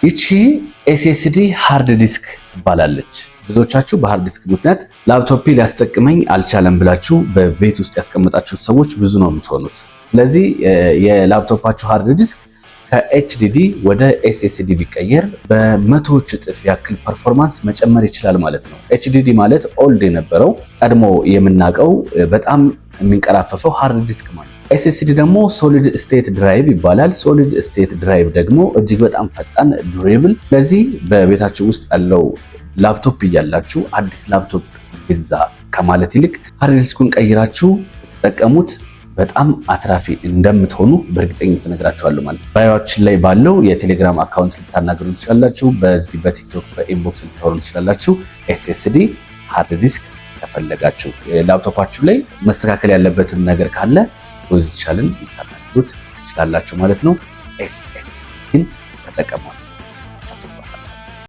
ይቺ ኤስኤስዲ ሃርድ ዲስክ ትባላለች። ብዙዎቻችሁ በሃርድ ዲስክ ምክንያት ላፕቶፕ ሊያስጠቅመኝ አልቻለም ብላችሁ በቤት ውስጥ ያስቀመጣችሁት ሰዎች ብዙ ነው የምትሆኑት። ስለዚህ የላፕቶፓችሁ ሃርድ ዲስክ ከኤችዲዲ ወደ ኤስኤስዲ ቢቀየር በመቶዎች እጥፍ ያክል ፐርፎርማንስ መጨመር ይችላል ማለት ነው። ኤችዲዲ ማለት ኦልድ የነበረው ቀድሞ የምናውቀው በጣም የሚንቀራፈፈው ሃርድ ዲስክ ማለት ነው። ኤስኤስዲ ደግሞ ሶሊድ ስቴት ድራይቭ ይባላል። ሶሊድ ስቴት ድራይቭ ደግሞ እጅግ በጣም ፈጣን ዱሬብል። ስለዚህ በቤታችሁ ውስጥ ያለው ላፕቶፕ እያላችሁ አዲስ ላፕቶፕ ግዛ ከማለት ይልቅ ሃርድ ዲስኩን ቀይራችሁ ተጠቀሙት። በጣም አትራፊ እንደምትሆኑ በእርግጠኝነት እነግራችኋለሁ ማለት ነው። ባዮችን ላይ ባለው የቴሌግራም አካውንት ልታናገሩ ትችላላችሁ። በዚህ በቲክቶክ በኢንቦክስ ልታወሩ ትችላላችሁ። ኤስኤስዲ ሃርድ ዲስክ ከፈለጋችሁ ላፕቶፓችሁ ላይ መስተካከል ያለበትን ነገር ካለ ፖዚሽን ልታናገሩት ትችላላችሁ ማለት ነው። ኤስኤስዲ ግን ተጠቀሙት።